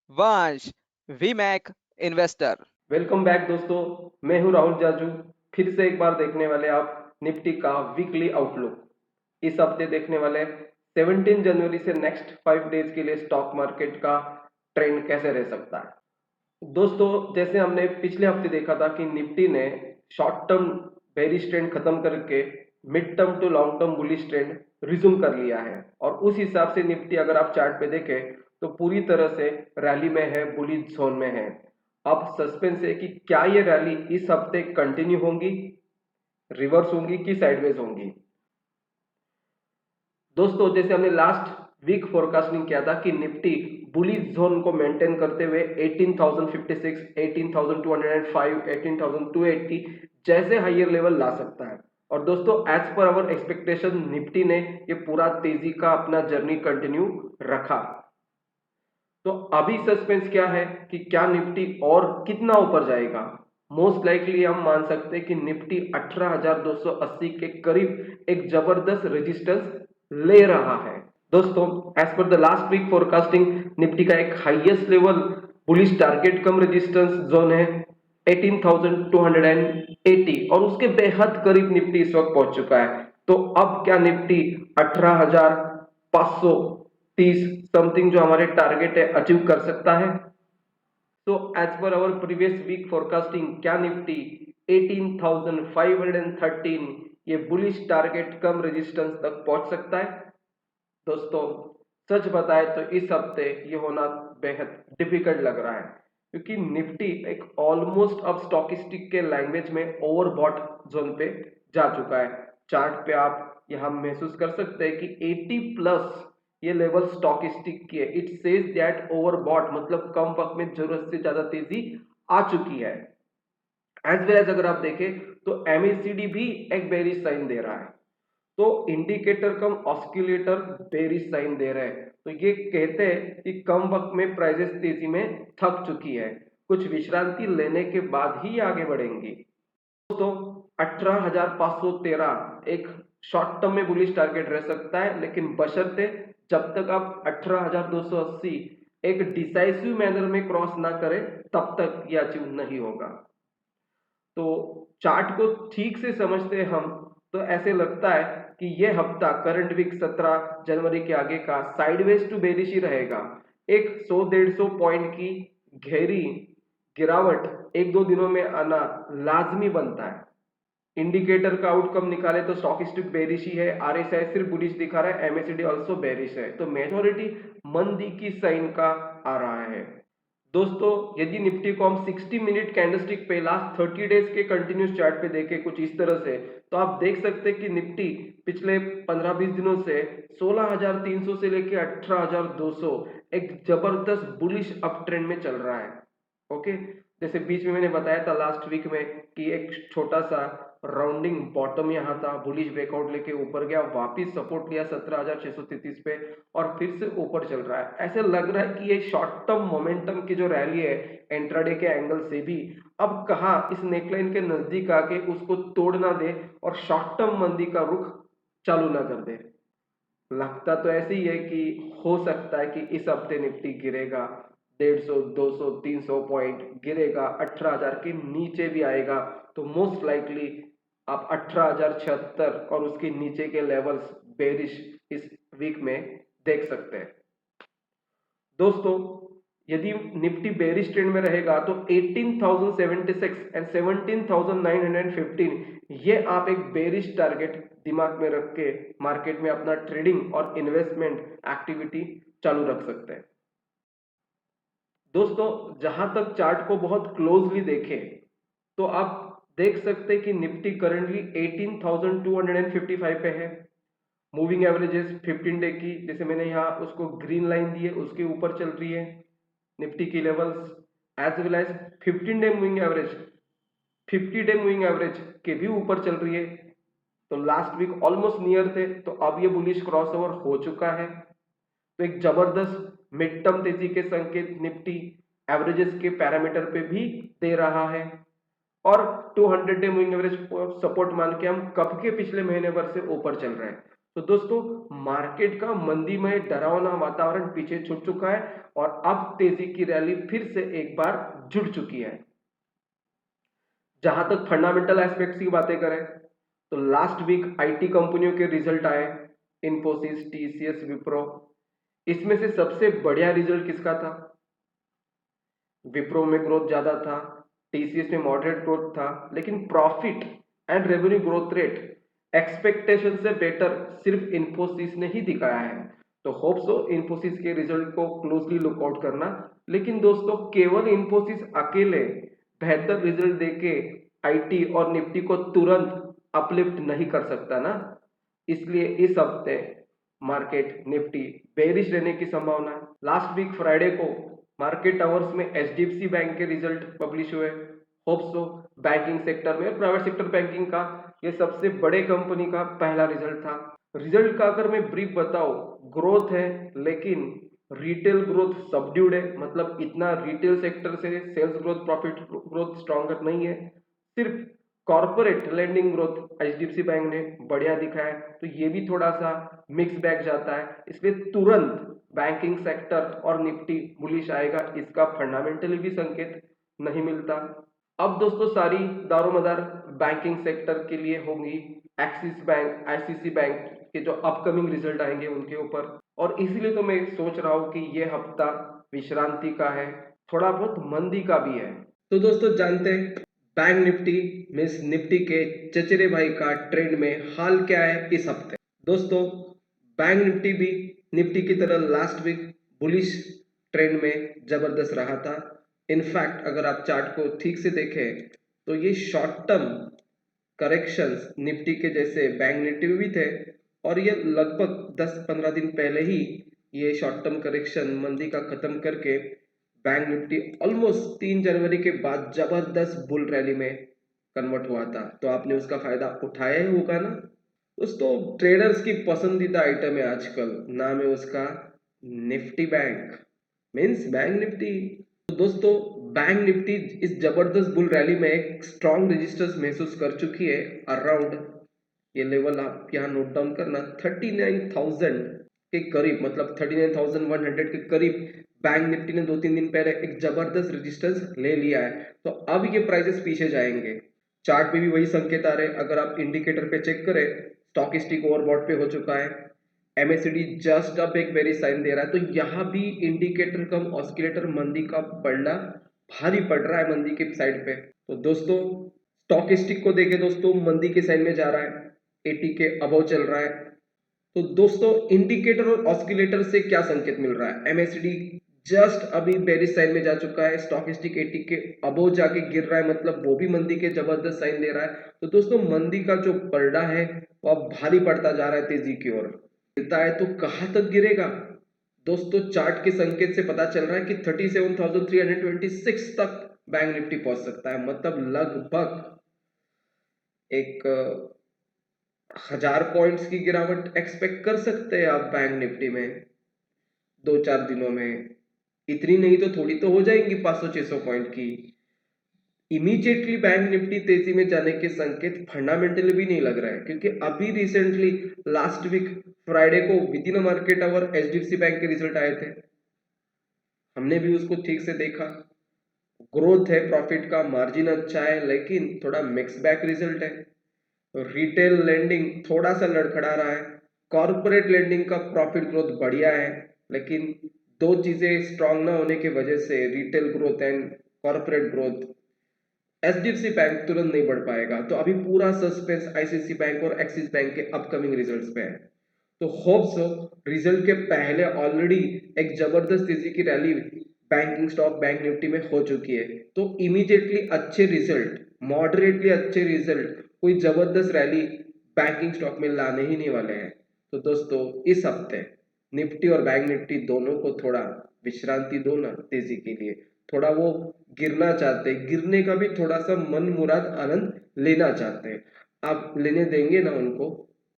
वंश वीमैक investor. Welcome back दोस्तों। मैं हूं राहुल जाजू। फिर से एक बार देखने वाले आप निफ्टी का वीकली आउटलुक। इस हफ्ते देखने वाले 17 जनवरी से नेक्स्ट 5 डेज के लिए स्टॉक मार्केट का ट्रेंड कैसे रह सकता है। दोस्तों, जैसे हमने पिछले हफ्ते देखा था कि निफ्टी ने शॉर्ट टर्म बेरिश ट्रेंड खत्म करके mid term to long term bullish trend resume कर लिया है, और उस हिसाब से निफ्टी अगर आप चार्ट पे देखें तो पूरी तरह से रैली में है, बुलिश जोन में है। अब सस्पेंस है कि क्या ये रैली इस हफ्ते कंटिन्यू होंगी, रिवर्स होंगी कि साइडवेज होंगी। दोस्तों, जैसे हमने लास्ट वीक फोरकास्टिंग किया था कि निफ्टी बुलिश जोन को मेंटेन करते हुए 18,056, 18,205, 18,280 जैसे हायर लेवल ला सकता है। और दोस्तों, as per hour expectation Nifty ने ये पूरा तेजी का अपना जर्नी कंटिन्यू रखा। तो अभी सस्पेंस क्या है कि क्या निफ्टी और कितना ऊपर जाएगा। मोस्ट लाइकली हम मान सकते हैं कि निफ्टी 18,280 के करीब एक जबरदस्त रेजिस्टेंस ले रहा है। दोस्तों, as per the last week forecasting Nifty का एक highest level bullish target cum resistance zone है 18,280, और उसके बेहद करीब निफ्टी इस वक्त पहुंच चुका है। तो अब क्या निफ्टी 18,530 समथिंग जो हमारे टारगेट है अचीव कर सकता है। तो as per our previous week forecasting क्या निफ्टी 18,513 ये बुलिश टारगेट कम रेजिस्टेंस तक पहुंच सकता है। दोस्तों, सच बताए तो इस हफ्ते ये होना बेहद डिफिकल्ट लग रहा है, क्योंकि निफ्टी एक ऑलमोस्ट अब स्टॉकिस्टिक के लैंग्वेज में ओवरबॉट जोन पे जा चुका है। चार्ट पे आप यहां महसूस कर सकते हैं कि 80 प्लस ये लेवल स्टॉकिस्टिक की है। इट सेज दैट ओवरबॉट मतलब कम वक्त में जरूरत से ज्यादा तेजी आ चुकी है। एज वेल एज अगर आप देखें तो एमएसीडी भी एक बेरिश साइन दे रहा है। तो इंडिकेटर कम ऑस्किलेटर बेरिश साइन दे रहे हैं। तो ये कहते हैं कि कम वक्त में प्राइसेस तेजी में थक चुकी है, कुछ विश्रांति लेने के बाद ही आगे बढ़ेंगी। दोस्तों, 18,513 एक शॉर्ट टर्म में बुलिश टारगेट रह सकता है, लेकिन बशर्ते जब तक आप 18,280 एक डिसाइसिव मैनर में क्रॉस ना करें तब तक यह अचीव नहीं होगा। तो चार्ट को ठीक से समझते हम तो ऐसे लगता है कि ये हफ्ता करंट वीक 17 जनवरी के आगे का साइडवेज टू बेरिश ही रहेगा। एक 100-150 पॉइंट की गहरी गिरावट एक दो दिनों में आना लाजमी बनता है। इंडिकेटर का आउटकम निकाले तो स्टॉकिस्टिक बेरिश ही है, आरएसआई सिर्फ बुलिश दिखा रहा है, एमएसीडी आल्सो बेरिश है। तो मेजॉरिटी मंदी की साइन का आ रहा है। दोस्तों, यदि निफ्टी को हम 60 मिनट कैंडलस्टिक पे लास्ट 30 डेज के कंटिन्यूस चार्ट पे देखें कुछ इस तरह से, तो आप देख सकते हैं कि निफ्टी पिछले 15-20 दिनों से 16,300 से लेके 18,200 एक जबरदस्त बुलिश अप ट्रेंड में चल रहा है। ओके, जैसे बीच में मैंने बताया था लास्ट वीक में कि एक छोटा सा राउंडिंग बॉटम यहाँ था, बुलिश ब्रेकआउट लेके ऊपर गया, वापिस सपोर्ट लिया 17,633 पे और फिर से ऊपर चल रहा है। ऐसे लग रहा है कि ये शॉर्ट टर्म मोमेंटम की जो रैली है इंट्राडे के एंगल से भी अब कहा इस नेकलाइन के नजदीक आके उसको तोड़ ना दे और शॉर्ट टर्म मंदी का रुख चालू ना कर दे। लगता तो ऐसे ही है कि हो सकता है कि इस हफ्ते निफ्टी गिरेगा 150, 200, 300 पॉइंट गिरेगा, 18,000 के नीचे भी आएगा। तो मोस्ट लाइकली आप 18,076 और उसके नीचे के लेवल्स बेरिश इस वीक में देख सकते हैं। दोस्तों, यदि निफ्टी बेरिश ट्रेंड में रहेगा तो 18,076 एंड 17,915 ये आप एक बेरिश टारगेट दिमाग में रख के मार्केट में अपना ट्रेडिंग और इन्वेस्टमेंट एक्टिविटी चालू रख सकते हैं। दोस्तों, जहां तक चार्ट को बहुत क्लोजली देखें तो आप देख सकते हैं कि निफ्टी करंटली 18,255 पे है। मूविंग एवरेजेस 15 डे की, जैसे मैंने यहाँ उसको ग्रीन लाइन दी है, उसके ऊपर चल रही है निफ्टी की levels. As well as 15 day moving average, 50 day moving average के भी ऊपर चल रही है। तो लास्ट वीक ऑलमोस्ट नियर थे, तो अब ये बुलिश क्रॉसओवर हो चुका है। तो एक जबरदस्त मिड टर्म तेजी के संकेत निफ्टी एवरेजेस के पैरामीटर पे भी दे रहा है। और 200 डे मूविंग एवरेज सपोर्ट मान के हम कब के पिछले महीने भर से ऊपर चल रहे हैं। तो दोस्तों मार्केट का मंदीमय डरावना वातावरण पीछे छूट चुका है और अब तेजी की रैली फिर से एक बार जुड़ चुकी है। जहां तक फंडामेंटल एस्पेक्ट्स की बातें करें तो लास्ट वीक आईटी कंपनियों के रिजल्ट आए, इन्फोसिस, टीसीएस, विप्रो। इसमें से सबसे बढ़िया रिजल्ट किसका था? विप्रो में ग्रोथ ज्यादा था, टीसीएस में मॉडरेट ग्रोथ था, लेकिन profit and revenue growth rate expectation से बेटर सिर्फ इन्फोसिस ने ही दिखाया है। तो होप सो इन्फोसिस के रिजल्ट को क्लोजली लुकआउट करना। लेकिन दोस्तों केवल इन्फोसिस अकेले बेहतर रिजल्ट देके आईटी और निफ्टी को तुरंत अपलिफ्ट नहीं कर सकता ना। इसलिए इस हफ्ते मार्केट निफ्टी बेरिश रहने की संभावना है। लास्ट वीक फ्राइडे को मार्केट आवर्स में एचडीएफसी बैंक के रिजल्ट पब्लिश हुए। होप सो बैंकिंग सेक्टर में और प्राइवेट सेक्टर बैंकिंग का ये सबसे बड़े कंपनी का पहला रिजल्ट था। रिजल्ट का अगर मैं ब्रीफ बताऊं, ग्रोथ है लेकिन रिटेल ग्रोथ सबड्यूड है, मतलब इतना रिटेल सेक्टर से sales growth, profit growth stronger नहीं है। सिर्फ corporate lending growth HDFC bank ने बढ़िया दिखाया है। तो ये भी थोड़ा सा मिक्स बैग जाता है, इसलिए तुरंत बैंकिंग सेक्टर और निफ्टी बुलिश आएगा इसका फंडामेंटली भी संकेत नहीं मिलता। अब दोस्तों सारी दारोमदार बैंकिंग सेक्टर के लिए होंगी एक्सिस बैंक, आईसीसी बैंक के जो अपकमिंग रिजल्ट आएंगे उनके ऊपर। और इसीलिए तो मैं सोच रहा हूं कि ये हफ्ता विश्रांति का है, थोड़ा बहुत मंदी का भी है। तो दोस्तों जानते हैं बैंक निफ्टी मिस निफ्टी के चचेरे भाई का ट्रेंड में हाल क्या है इस हफ्ते। दोस्तों बैंक निफ्टी भी निफ्टी की तरह लास्ट वीक बुलिश ट्रेंड में जबरदस्त रहा था। इनफैक्ट अगर आप चार्ट को ठीक से देखें तो ये शॉर्ट टर्म करेक्शंस निफ्टी के जैसे बैंक निफ्टी में भी थे और ये लगभग 10-15 दिन पहले ही ये शॉर्ट टर्म करेक्शन मंदी का खत्म करके बैंक निफ्टी ऑलमोस्ट 3 जनवरी के बाद जबरदस्त बुल रैली में कन्वर्ट हुआ था। तो आपने उसका फायदा उठाया ही होगा ना। दोस्तों ट्रेडर्स की पसंदीदा आइटम है आजकल, नाम है उसका Nifty bank, means bank Nifty. तो दोस्तों बैंक निफ्टी इस जबरदस्त बुल रैली में एक स्ट्रॉन्ग रेजिस्टेंस महसूस कर चुकी है अराउंड, ये लेवल आप यहाँ नोट डाउन करना, 39,000 के करीब, मतलब 39,100 के करीब बैंक निफ्टी ने 2-3 दिन पहले एक जबरदस्त रेजिस्टेंस ले लिया है। तो अब ये प्राइसेस पीछे जाएंगे। चार्ट पे भी वही संकेत आ रहे हैं। अगर आप इंडिकेटर पे चेक करें, स्टॉकिस्टिक ओवरबॉट पे हो चुका है, एमएससीडी जस्ट अब एक वेरी साइन दे रहा है। तो यहाँ भी इंडिकेटर कम ऑस्किलेटर मंदी का पलड़ा भारी पड़ रहा है मंदी के साइड पे। तो दोस्तों स्टॉकिस्टिक को देखे दोस्तों, मंदी के साइड में जा रहा है, 80 के अबव चल रहा है। तो दोस्तों इंडिकेटर और ऑस्किलेटर से क्या संकेत मिल रहा है? एमएससीडी जस्ट अभी बेरिश साइन में जा चुका है, स्टॉकिस्टिक 80 के अबव जाके गिर रहा है, मतलब वो भी मंदी के जबरदस्त साइन दे रहा है। तो दोस्तों मंदी का जो पलड़ा है वो अब भारी पड़ता जा रहा है तेजी की ओर। गिरता है तो कहां तक गिरेगा? दोस्तों चार्ट के संकेत से पता चल रहा है कि 37,326 तक बैंक निफ्टी पहुंच सकता है, मतलब लगभग एक 1000 पॉइंट्स की गिरावट एक्सपेक्ट कर सकते हैं आप बैंक निफ्टी में 2-4 दिनों में। इतनी नहीं तो थोड़ी तो हो जाएंगी 500-600 पॉइंट की। इमीडिएटली बैंक निफ्टी तेजी में जाने के संकेत फंडामेंटली भी नहीं लग रहा है, क्योंकि अभी रिसेंटली लास्ट वीक फ्राइडे को within market hour HDFC bank के रिजल्ट आए थे, हमने भी उसको ठीक से देखा। ग्रोथ है, प्रॉफिट का मार्जिन अच्छा है, लेकिन थोड़ा मिक्स बैक रिजल्ट है। रिटेल लेंडिंग थोड़ा सा लड़खड़ा रहा है, कॉर्पोरेट लेंडिंग का प्रॉफिट ग्रोथ बढ़िया है, लेकिन दो चीजें स्ट्रांग ना होने की वजह से retail growth and corporate growth HDFC bank तुरंत नहीं बढ़ पाएगा। तो अभी पूरा सस्पेंस आईसीसी बैंक और एक्सिस बैंक के अपकमिंग रिजल्ट्स पे है। तो होप सो रिजल्ट के पहले ऑलरेडी एक जबरदस्त तेजी की rally banking stock bank Nifty में हो चुकी है। तो इमीडिएटली अच्छे रिजल्ट, मॉडरेटली अच्छे रिजल्ट, कोई जबरदस्त रैली बैंकिंग स्टॉक में लाने ही नहीं वाले हैं। तो दोस्तों इस हफ्ते निफ्टी और बैंक निफ्टी दोनों को थोड़ा विश्रांति दो ना तेजी के लिए। थोड़ा वो गिरना चाहते हैं, गिरने का भी थोड़ा सा मन मुराद आनंद लेना चाहते हैं, आप लेने देंगे ना उनको?